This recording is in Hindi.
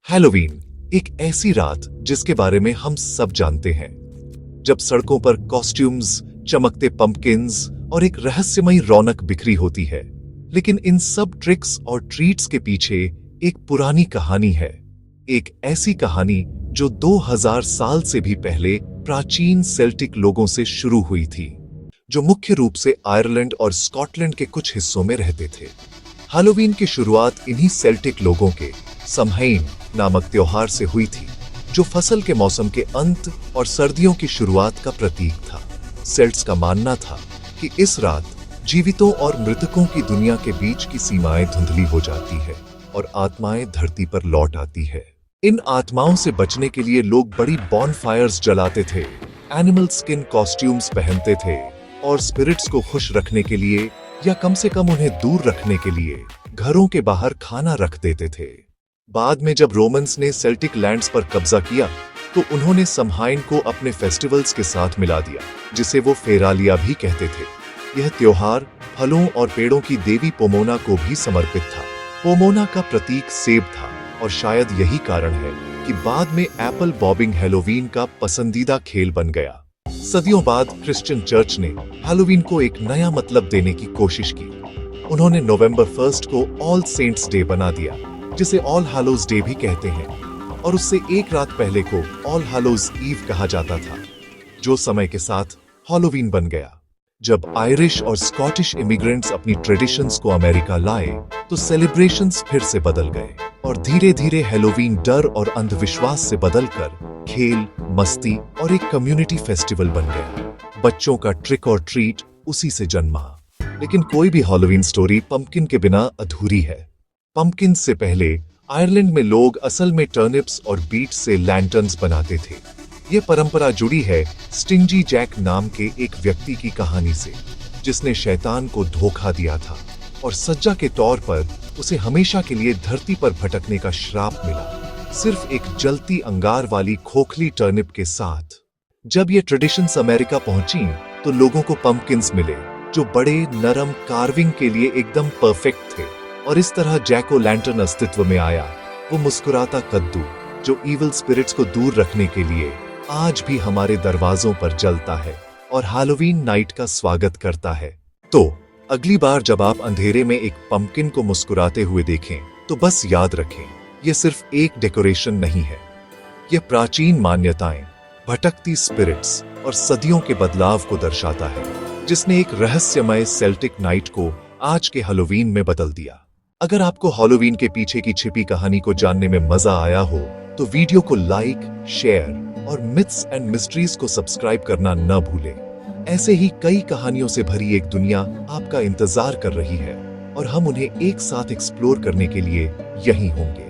हैलोवीन एक ऐसी रात जिसके बारे में हम सब जानते हैं, जब सड़कों पर कॉस्ट्यूम्स, चमकते पंपकिन्स और एक रहस्यमयी रौनक बिखरी होती है। लेकिन इन सब ट्रिक्स और ट्रीट्स के पीछे एक पुरानी कहानी है, एक ऐसी कहानी जो 2000 साल से भी पहले प्राचीन सेल्टिक लोगों से शुरू हुई थी, जो मुख्य रूप से आयरलैंड और स्कॉटलैंड के कुछ हिस्सों में रहते थे। हैलोवीन की शुरुआत इन्हीं सेल्टिक लोगों के समहाइन नामक त्योहार से हुई थी, जो फसल के मौसम के अंत और सर्दियों की शुरुआत का प्रतीक था। सेल्ट्स का मानना था कि इस रात जीवितों और मृतकों की दुनिया के बीच की सीमाएं धुंधली हो जाती है और आत्माएं धरती पर लौट आती है। इन आत्माओं से बचने के लिए लोग बड़ी बॉनफायर्स जलाते थे, एनिमल स्किन कॉस्ट्यूम्स पहनते थे और स्पिरिट्स को खुश रखने के लिए या कम से कम उन्हें दूर रखने के लिए घरों के बाहर खाना रख देते थे। बाद में जब रोमन्स ने सेल्टिक लैंड्स पर कब्जा किया तो उन्होंने समहाइन को अपने फेस्टिवल्स के साथ मिला दिया, जिसे वो फेरालिया भी कहते थे। यह त्योहार फलों और पेड़ों की देवी पोमोना को भी समर्पित था। पोमोना का प्रतीक सेब था और शायद यही कारण है कि बाद में एप्पल बॉबिंग हैलोवीन का पसंदीदा खेल बन गया। सदियों बाद क्रिश्चियन चर्च ने हैलोवीन को एक नया मतलब देने की कोशिश की। उन्होंने नवंबर 1 को ऑल सेंट्स डे बना दिया, जिसे ऑल हैलोज डे भी कहते हैं, और उससे एक रात पहले को ऑल हैलोज ईव कहा जाता था, जो समय के साथ हैलोवीन बन गया। जब आयरिश और स्कॉटिश इमिग्रेंट्स अपनी ट्रेडिशंस को अमेरिका लाए तो सेलिब्रेशंस फिर से बदल गए और धीरे धीरे हैलोवीन डर और अंधविश्वास से बदलकर खेल, मस्ती और एक कम्युनिटी फेस्टिवल बन गया। बच्चों का ट्रिक और ट्रीट उसी से जन्मा। लेकिन कोई भी हैलोवीन स्टोरी पंपकिन के बिना अधूरी है। पंपकिन से पहले आयरलैंड में लोग असल में टर्निप्स और बीट्स से लैंटर्न्स बनाते थे। यह परंपरा जुड़ी है स्टिंजी जैक नाम के एक व्यक्ति की कहानी से, जिसने शैतान को धोखा दिया था और सज्जा के तौर पर उसे हमेशा के लिए धरती पर भटकने का श्राप मिला, सिर्फ एक जलती अंगार वाली खोखली टर्निप के साथ। जब ये ट्रेडिशंस अमेरिका पहुंची तो लोगों को पंपकिन्स मिले, जो बड़े नरम कार्विंग के लिए एकदम परफेक्ट थे, और इस तरह जैक ओ लैंटर्न अस्तित्व में आया, वो मुस्कुराता कद्दू जो इविल स्पिरिट्स को दूर रखने के लिए आज भी हमारे दरवाजों पर जलता है और हैलोवीन नाइट का स्वागत करता है। तो अगली बार जब आप अंधेरे में एक पंपकिन को मुस्कुराते हुए देखें तो बस याद रखें, यह सिर्फ एक डेकोरेशन नहीं है। यह प्राचीन मान्यताएं, भटकती स्पिरिट्स और सदियों के बदलाव को दर्शाता है, जिसने एक रहस्यमय सेल्टिक नाइट को आज के हैलोवीन में बदल दिया। अगर आपको हैलोवीन के पीछे की छिपी कहानी को जानने में मजा आया हो तो वीडियो को लाइक, शेयर और मिथ्स एंड मिस्ट्रीज को सब्सक्राइब करना न भूलें। ऐसे ही कई कहानियों से भरी एक दुनिया आपका इंतजार कर रही है और हम उन्हें एक साथ एक्सप्लोर करने के लिए यहीं होंगे।